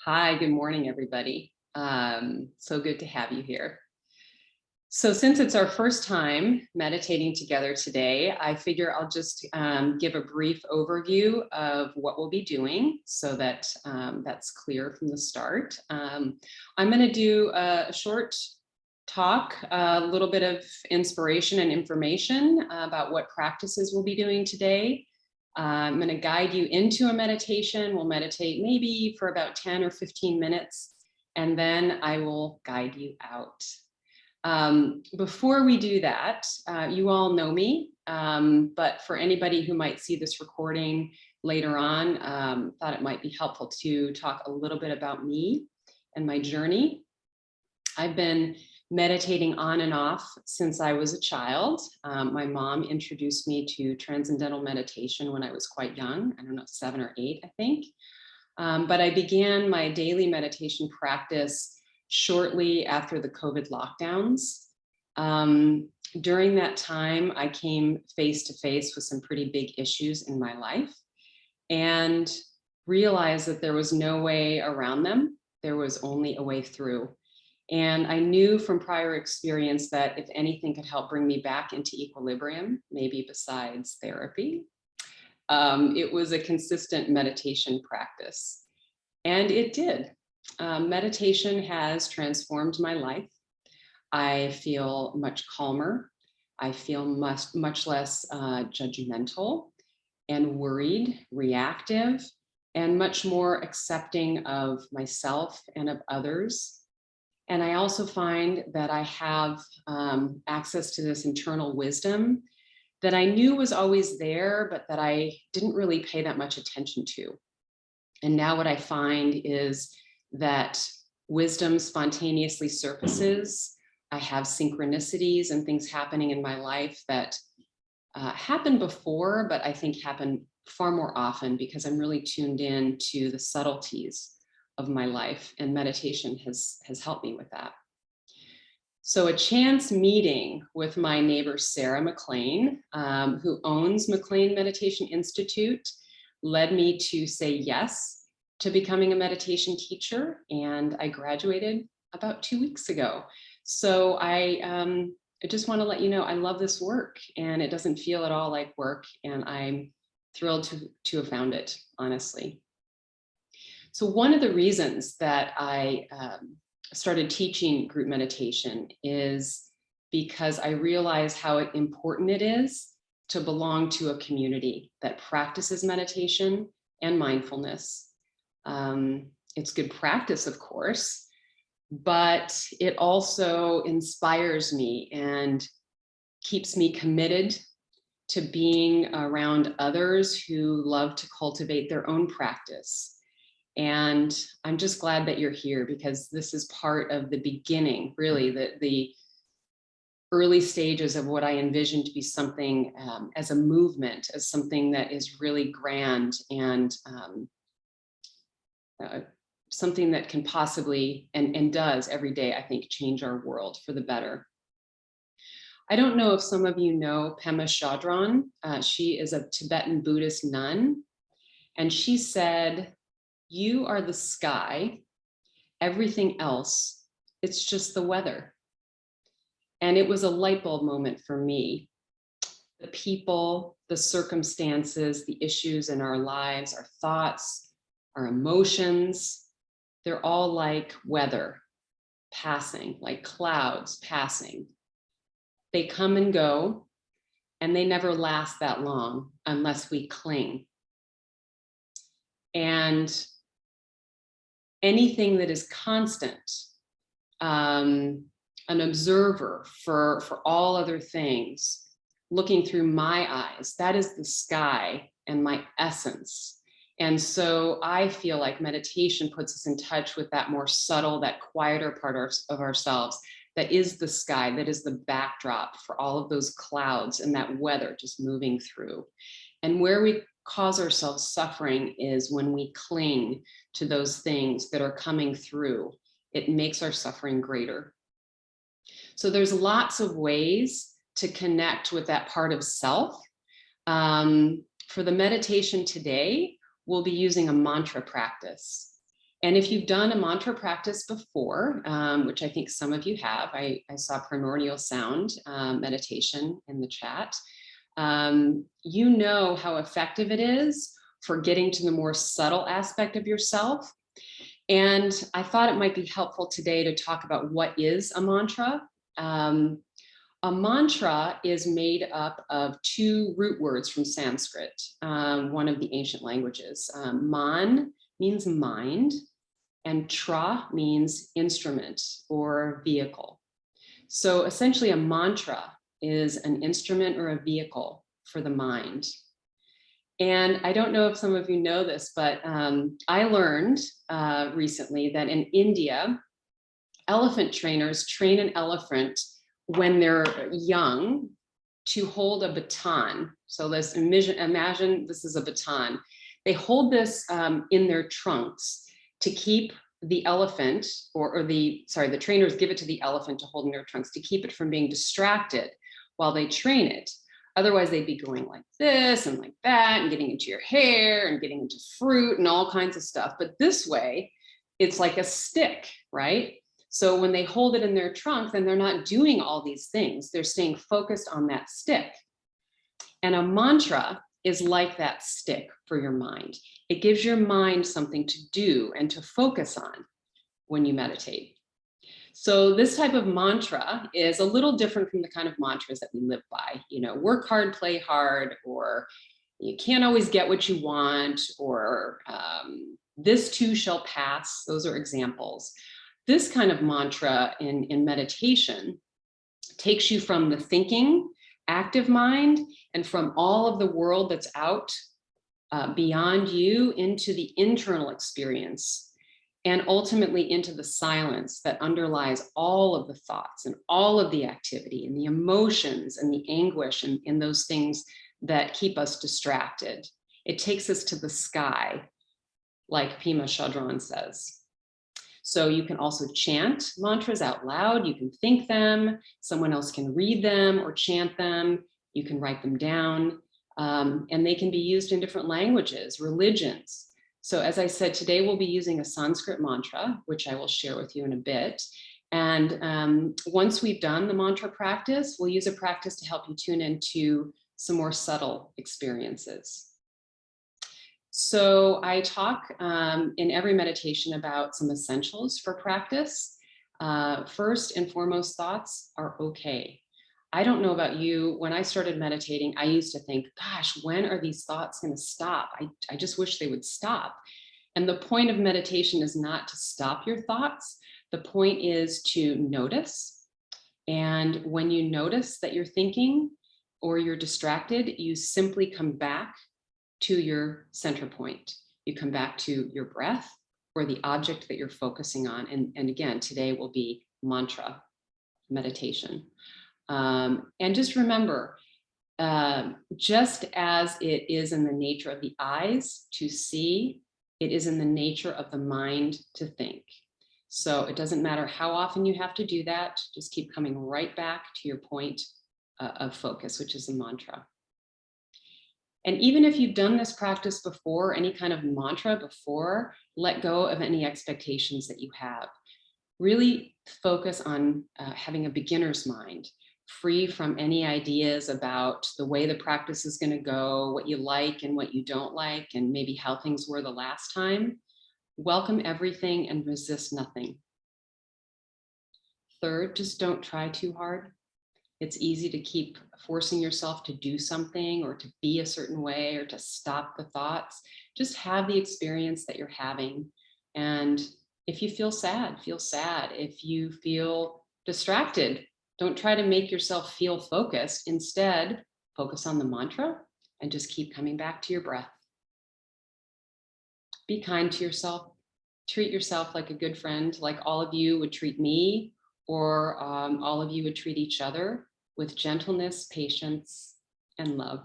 Hi, good morning, everybody. So good to have you here. So since it's our first time meditating together today, I figure I'll just give a brief overview of what we'll be doing so that that's clear from the start. I'm going to do a short talk, a little bit of inspiration and information about what practices we'll be doing today. I'm going to guide you into a meditation. We'll meditate maybe for about 10 or 15 minutes, and then I will guide you out. Before we do that, you all know me, but for anybody who might see this recording later on, thought it might be helpful to talk a little bit about me and my journey. I've been meditating on and off since I was a child. My mom introduced me to transcendental meditation when I was quite young, I don't know, 7 or 8, I think. But I began my daily meditation practice shortly after the COVID lockdowns. During that time, I came face to face with some pretty big issues in my life and realized that there was no way around them. There was only a way through. And I knew from prior experience that if anything could help bring me back into equilibrium, maybe besides therapy, it was a consistent meditation practice. And it did. Meditation has transformed my life. I feel much calmer. I feel much less judgmental and worried, reactive, and much more accepting of myself and of others. And I also find that I have access to this internal wisdom that I knew was always there, but that I didn't really pay that much attention to. And now what I find is that wisdom spontaneously surfaces. I have synchronicities and things happening in my life that happened before, but I think happen far more often because I'm really tuned in to the subtleties of my life, and meditation has helped me with that. So a chance meeting with my neighbor, Sarah McLean, who owns McLean Meditation Institute, led me to say yes to becoming a meditation teacher. And I graduated about 2 weeks ago. So I just want to let you know, I love this work and it doesn't feel at all like work. And I'm thrilled to have found it, honestly. So one of the reasons that I started teaching group meditation is because I realize how important it is to belong to a community that practices meditation and mindfulness. It's good practice, of course, but it also inspires me and keeps me committed to being around others who love to cultivate their own practice. And I'm just glad that you're here because this is part of the beginning, really, the early stages of what I envision to be something as a movement, as something that is really grand and something that can possibly, and does every day, I think, change our world for the better. I don't know if some of you know Pema Chodron. She is a Tibetan Buddhist nun, and she said, "You are the sky, everything else, it's just the weather." And it was a light bulb moment for me. The people, the circumstances, the issues in our lives, our thoughts, our emotions, they're all like weather passing, like clouds passing. They come and go, and they never last that long unless we cling. And anything that is constant, an observer for all other things, looking through my eyes, that is the sky and my essence. And so I feel like meditation puts us in touch with that more subtle, that quieter part of ourselves, that is the sky, that is the backdrop for all of those clouds and that weather just moving through. And where we cause ourselves suffering is when we cling to those things that are coming through. It makes our suffering greater. So there's lots of ways to connect with that part of self. For the meditation today, we'll be using a mantra practice. And if you've done a mantra practice before, which I think some of you have, I saw primordial sound meditation in the chat, you know how effective it is for getting to the more subtle aspect of yourself. And I thought it might be helpful today to talk about what is a mantra. A mantra is made up of two root words from Sanskrit, one of the ancient languages. Man means mind, and tra means instrument or vehicle. So essentially a mantra is an instrument or a vehicle for the mind. And I don't know if some of you know this, but I learned recently that in India, elephant trainers train an elephant when they're young to hold a baton. So let's imagine this is a baton. They hold this in their trunks to keep the elephant, the trainers give it to the elephant to hold in their trunks to keep it from being distracted while they train it. Otherwise, they'd be going like this and like that and getting into your hair and getting into fruit and all kinds of stuff. But this way, it's like a stick, right? So when they hold it in their trunk, then they're not doing all these things. They're staying focused on that stick. And a mantra is like that stick for your mind. It gives your mind something to do and to focus on when you meditate. So this type of mantra is a little different from the kind of mantras that we live by, work hard, play hard, or you can't always get what you want, or this too shall pass. Those are examples. This kind of mantra in meditation takes you from the thinking, active mind, and from all of the world that's out beyond you into the internal experience, and ultimately into the silence that underlies all of the thoughts and all of the activity and the emotions and the anguish and in those things that keep us distracted. It takes us to the sky, like Pema Chodron says. So you can also chant mantras out loud. You can think them. Someone else can read them or chant them. You can write them down. And they can be used in different languages, religions. So as I said, today we'll be using a Sanskrit mantra, which I will share with you in a bit. And once we've done the mantra practice, we'll use a practice to help you tune into some more subtle experiences. So I talk in every meditation about some essentials for practice. First and foremost, thoughts are okay. I don't know about you. When I started meditating, I used to think, gosh, when are these thoughts going to stop? I just wish they would stop. And the point of meditation is not to stop your thoughts. The point is to notice. And when you notice that you're thinking or you're distracted, you simply come back to your center point. You come back to your breath or the object that you're focusing on. And again, today will be mantra meditation. And just remember, just as it is in the nature of the eyes to see, it is in the nature of the mind to think. So it doesn't matter how often you have to do that, just keep coming right back to your point of focus, which is a mantra. And even if you've done this practice before, any kind of mantra before, let go of any expectations that you have. Really focus on having a beginner's mind, free from any ideas about the way the practice is going to go, what you like and what you don't like, and maybe how things were the last time. Welcome everything and resist nothing. Third, just don't try too hard. It's easy to keep forcing yourself to do something or to be a certain way or to stop the thoughts. Just have the experience that you're having. And if you feel sad, feel sad. If you feel distracted, don't try to make yourself feel focused. Instead, focus on the mantra and just keep coming back to your breath. Be kind to yourself. Treat yourself like a good friend, like all of you would treat me, or all of you would treat each other, with gentleness, patience, and love.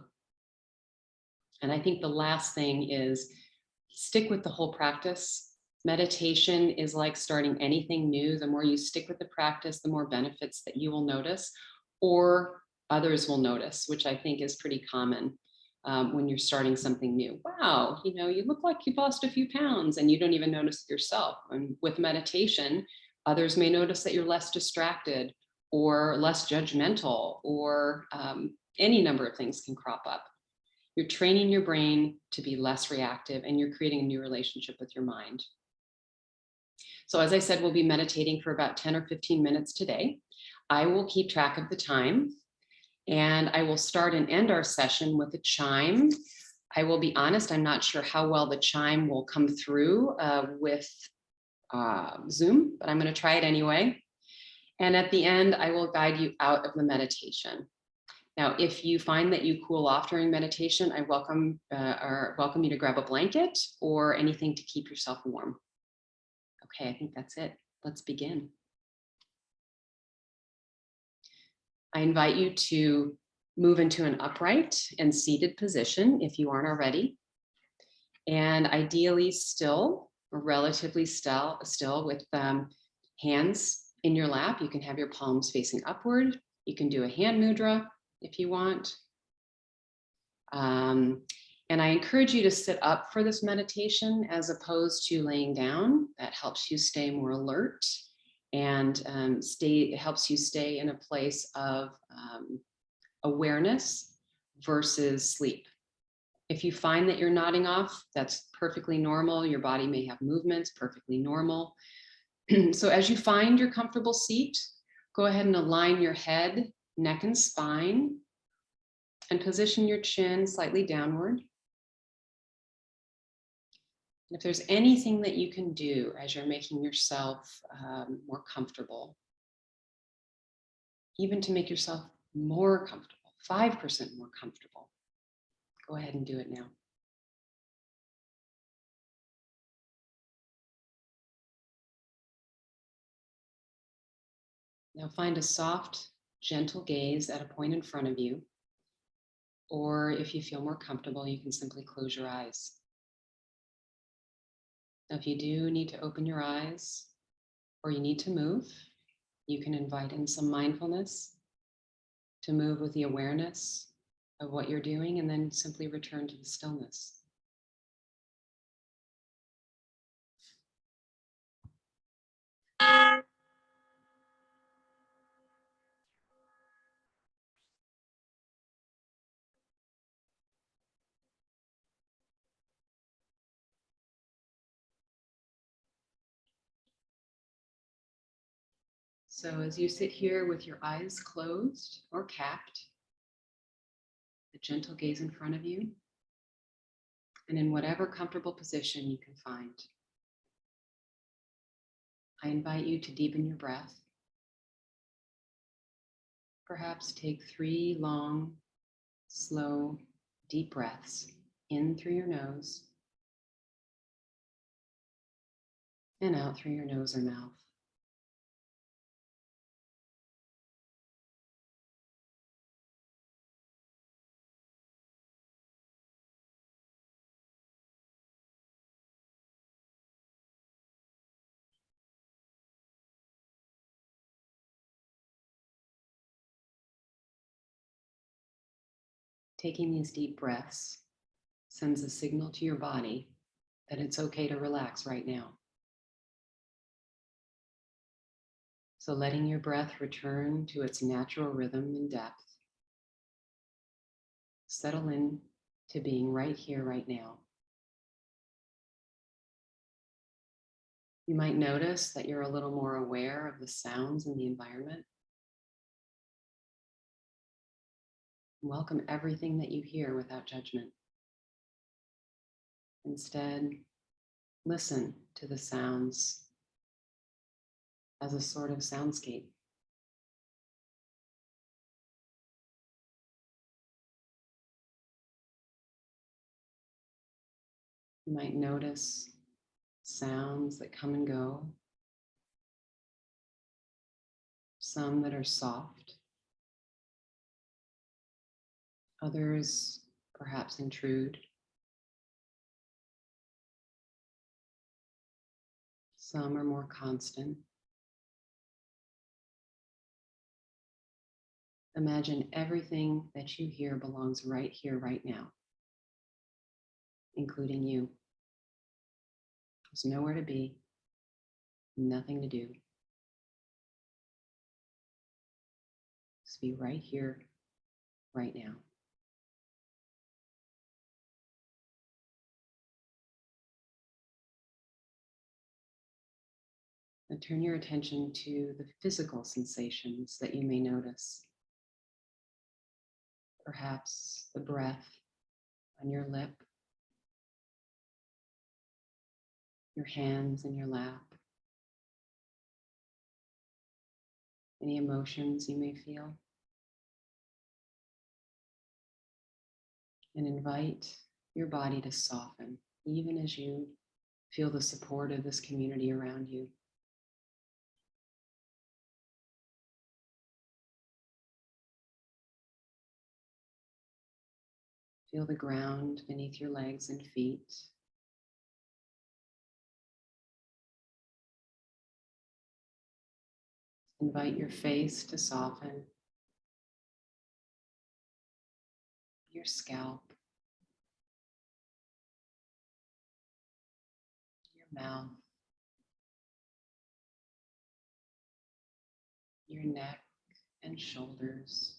And I think the last thing is stick with the whole practice. Meditation is like starting anything new. The more you stick with the practice, the more benefits that you will notice or others will notice, which I think is pretty common. when you're starting something new. Wow, you look like you've lost a few pounds and you don't even notice it yourself. And with meditation, others may notice that you're less distracted or less judgmental, or any number of things can crop up. You're training your brain to be less reactive, and you're creating a new relationship with your mind. So as I said, we'll be meditating for about 10 or 15 minutes today. I will keep track of the time, and I will start and end our session with a chime. I will be honest, I'm not sure how well the chime will come through with Zoom, but I'm going to try it anyway. And at the end, I will guide you out of the meditation. Now, if you find that you cool off during meditation, I welcome you to grab a blanket or anything to keep yourself warm. Okay, I think that's it. Let's begin. I invite you to move into an upright and seated position if you aren't already. And ideally still, or relatively still with hands in your lap. You can have your palms facing upward. You can do a hand mudra if you want. And I encourage you to sit up for this meditation as opposed to laying down. That helps you stay more alert and it helps you stay in a place of awareness versus sleep. If you find that you're nodding off, that's perfectly normal. Your body may have movements, perfectly normal. So as you find your comfortable seat, go ahead and align your head, neck, and spine, and position your chin slightly downward. And if there's anything that you can do as you're making yourself more comfortable, even to make yourself more comfortable, 5% more comfortable, go ahead and do it now. Now find a soft, gentle gaze at a point in front of you. Or if you feel more comfortable, you can simply close your eyes. Now, if you do need to open your eyes or you need to move, you can invite in some mindfulness to move with the awareness of what you're doing, and then simply return to the stillness. So as you sit here with your eyes closed or capped, a gentle gaze in front of you, and in whatever comfortable position you can find, I invite you to deepen your breath. Perhaps take 3 long, slow, deep breaths in through your nose and out through your nose or mouth. Taking these deep breaths sends a signal to your body that it's okay to relax right now. So letting your breath return to its natural rhythm and depth. Settle in to being right here, right now. You might notice that you're a little more aware of the sounds in the environment. Welcome everything that you hear without judgment. Instead, listen to the sounds as a sort of soundscape. You might notice sounds that come and go, some that are soft, others perhaps intrude, some are more constant. Imagine everything that you hear belongs right here, right now. including you. There's nowhere to be, nothing to do. Just be right here, right now. And turn your attention to the physical sensations that you may notice. Perhaps the breath on your lip, your hands in your lap, any emotions you may feel. And invite your body to soften, even as you feel the support of this community around you. Feel the ground beneath your legs and feet. Invite your face to soften, your scalp, your mouth, your neck and shoulders.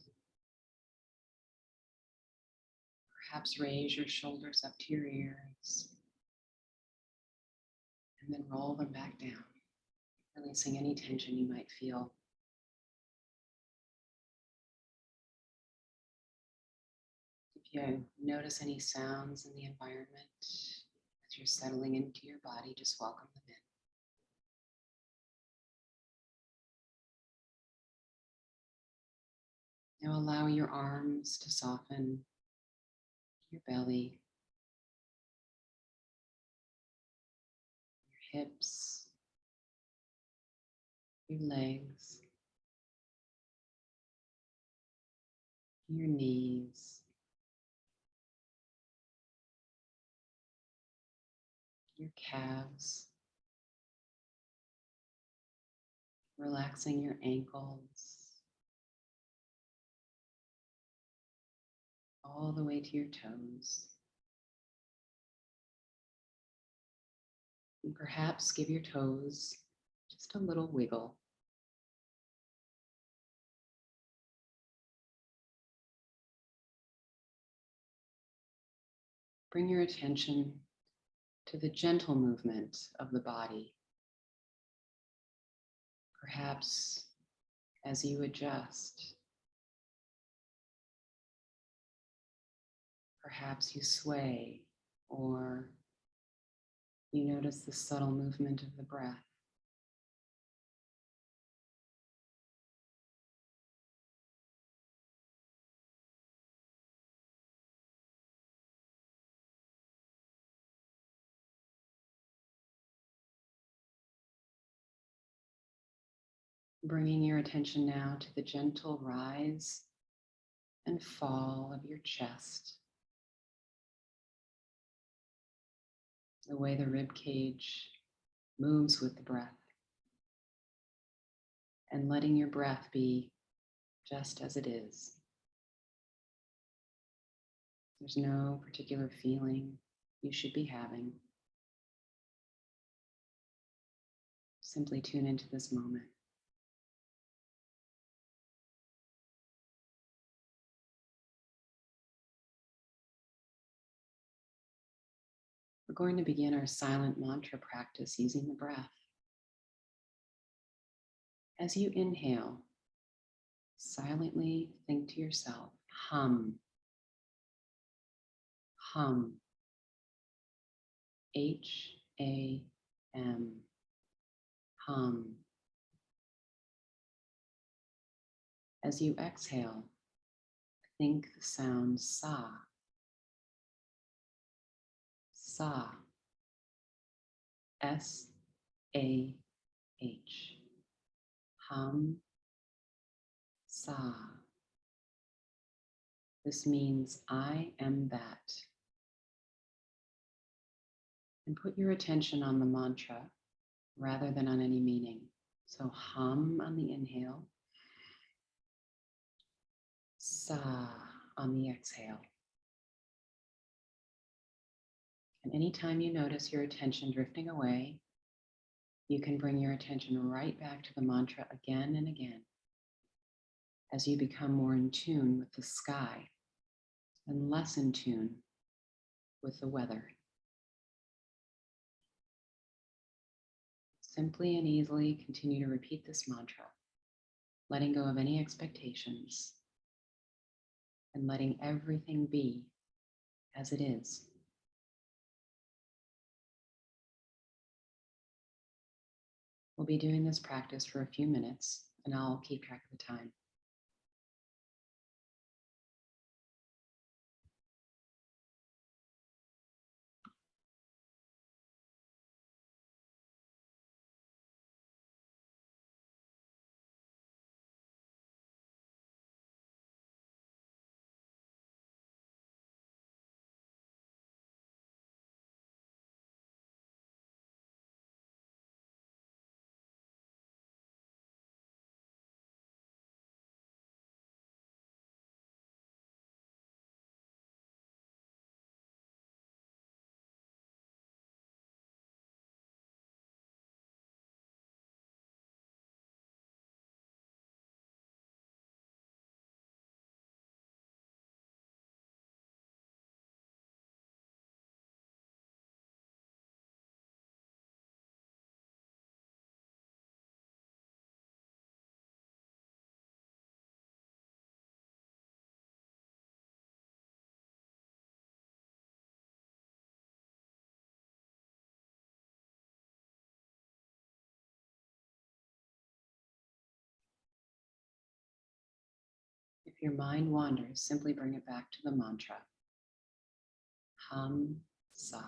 Perhaps raise your shoulders up to your ears and then roll them back down, releasing any tension you might feel. If you notice any sounds in the environment as you're settling into your body, just welcome them in. Now allow your arms to soften, your belly, your hips, your legs, your knees, your calves, relaxing your ankles, all the way to your toes. And perhaps give your toes just a little wiggle. Bring your attention to the gentle movement of the body. Perhaps as you adjust, perhaps you sway, or you notice the subtle movement of the breath. Bringing your attention now to the gentle rise and fall of your chest, the way the rib cage moves with the breath, and letting your breath be just as it is. There's no particular feeling you should be having. Simply tune into this moment. We're going to begin our silent mantra practice using the breath. As you inhale, silently think to yourself, hum, hum, H-A-M, hum. As you exhale, think the sound sa, sa, S-A-H, hum, sa. This means I am that. And put your attention on the mantra rather than on any meaning. So hum on the inhale, sa on the exhale. And anytime you notice your attention drifting away, you can bring your attention right back to the mantra again and again as you become more in tune with the sky and less in tune with the weather. Simply and easily continue to repeat this mantra, letting go of any expectations and letting everything be as it is. We'll be doing this practice for a few minutes, and I'll keep track of the time. If your mind wanders, simply bring it back to the mantra, Hum Sa.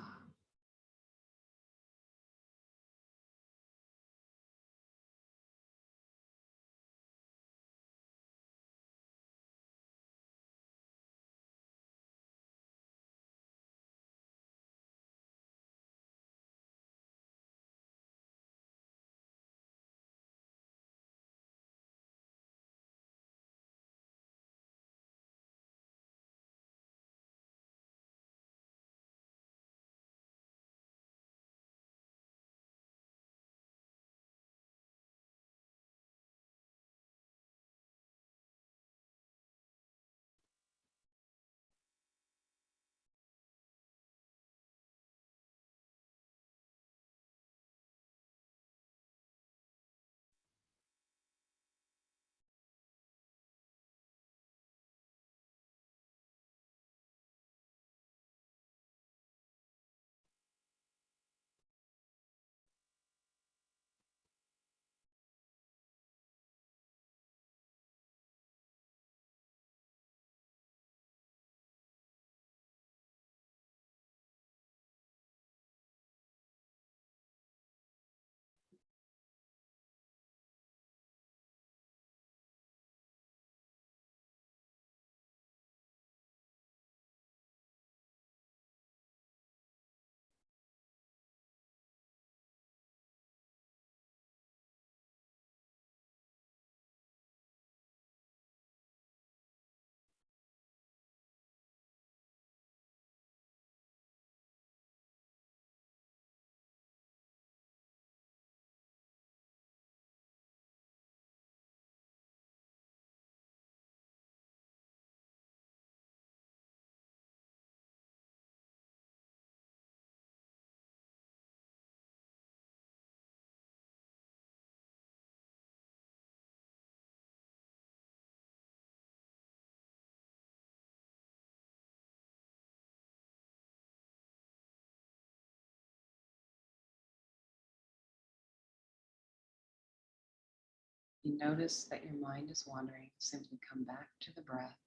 You notice that your mind is wandering, simply come back to the breath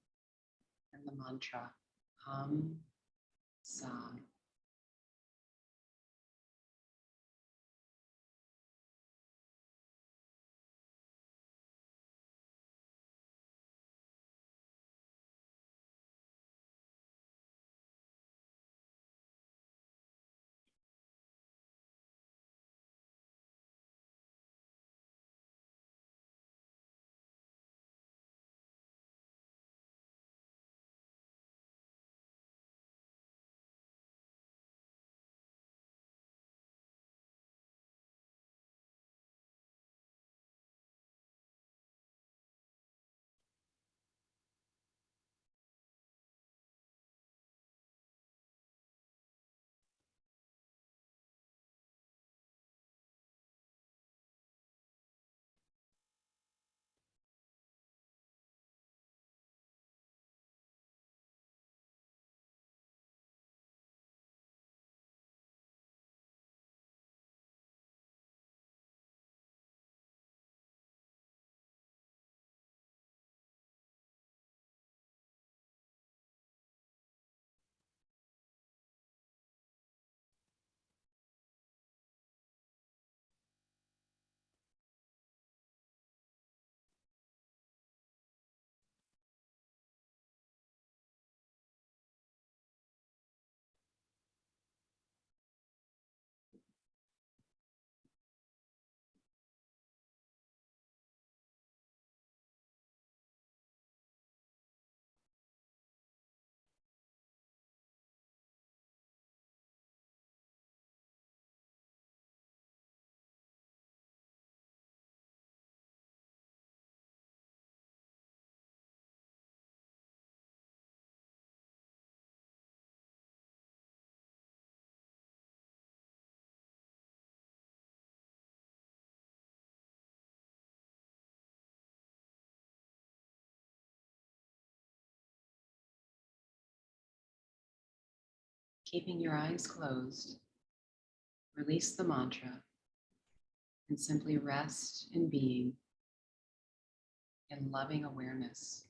and the mantra, Hum Sa. Keeping your eyes closed, release the mantra and simply rest in being in loving awareness.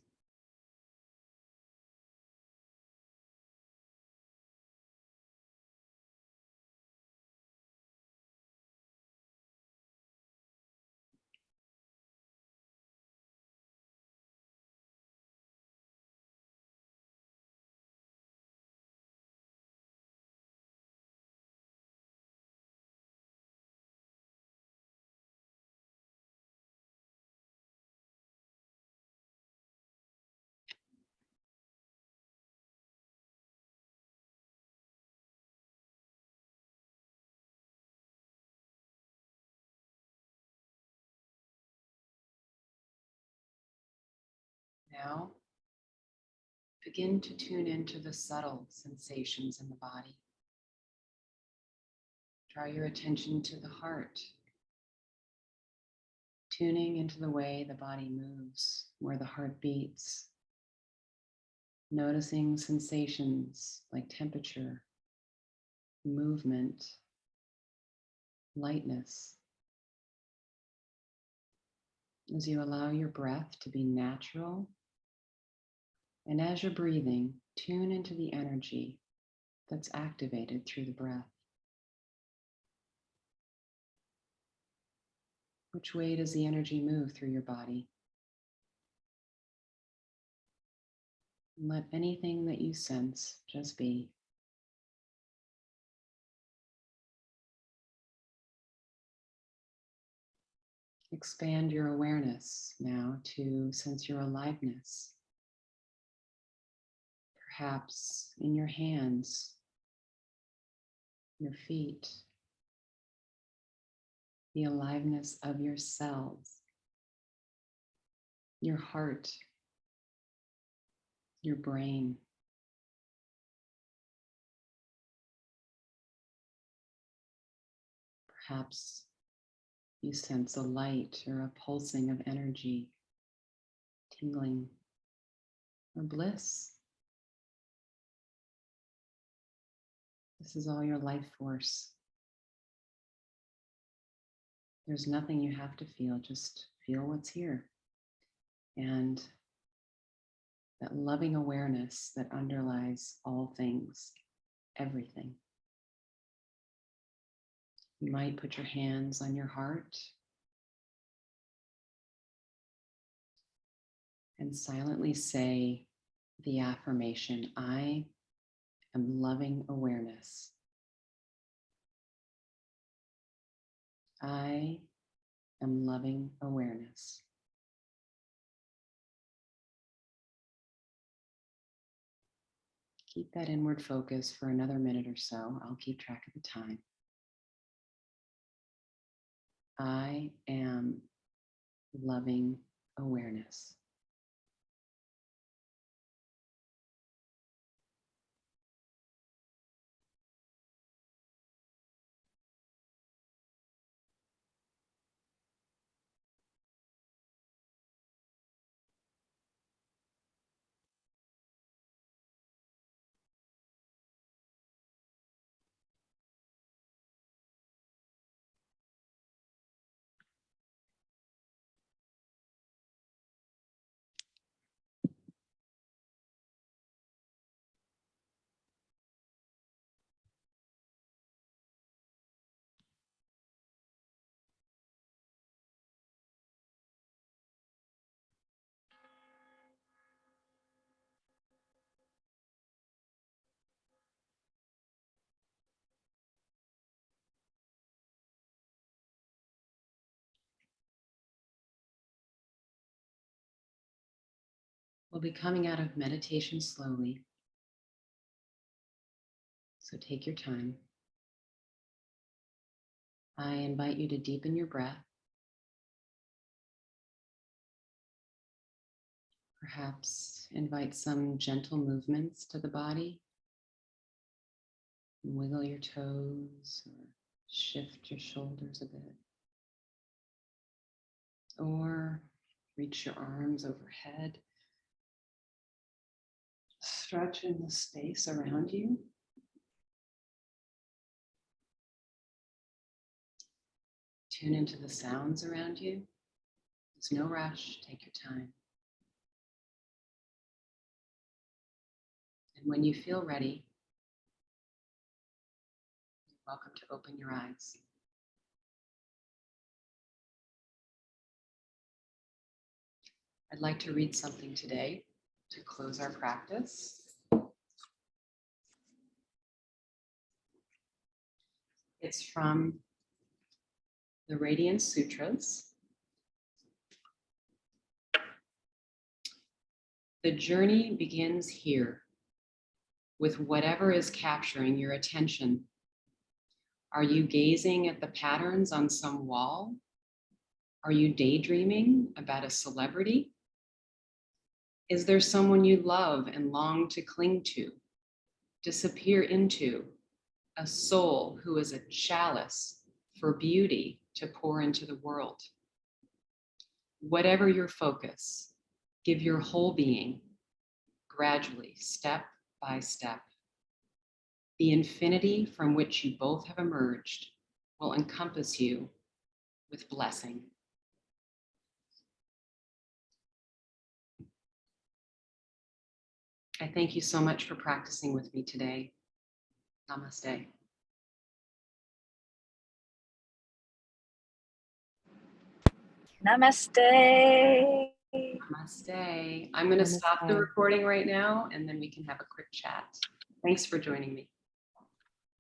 Now, begin to tune into the subtle sensations in the body. Draw your attention to the heart, tuning into the way the body moves, where the heart beats, noticing sensations like temperature, movement, lightness. As you allow your breath to be natural, and as you're breathing, tune into the energy that's activated through the breath. Which way does the energy move through your body? Let anything that you sense just be. Expand your awareness now to sense your aliveness. Perhaps in your hands, your feet, the aliveness of your cells, your heart, your brain. Perhaps you sense a light or a pulsing of energy, tingling, or bliss. This is all your life force. There's nothing you have to feel, just feel what's here. And that loving awareness that underlies all things, everything. You might put your hands on your heart and silently say the affirmation, I am loving awareness. I am loving awareness. Keep that inward focus for another minute or so. I'll keep track of the time. I am loving awareness. We'll be coming out of meditation slowly. So take your time. I invite you to deepen your breath. Perhaps invite some gentle movements to the body. Wiggle your toes or shift your shoulders a bit. Or reach your arms overhead. Stretch in the space around you. Tune into the sounds around you. There's no rush, take your time. And when you feel ready, you're welcome to open your eyes. I'd like to read something today to close our practice. It's from the Radiant Sutras. The journey begins here with whatever is capturing your attention. Are you gazing at the patterns on some wall? Are you daydreaming about a celebrity? Is there someone you love and long to cling to, disappear into, a soul who is a chalice for beauty to pour into the world? Whatever your focus, give your whole being, gradually, step by step. The infinity from which you both have emerged will encompass you with blessing. I thank you so much for practicing with me today. Namaste. Namaste. Namaste. I'm going to stop the recording right now, and then we can have a quick chat. Thanks for joining me.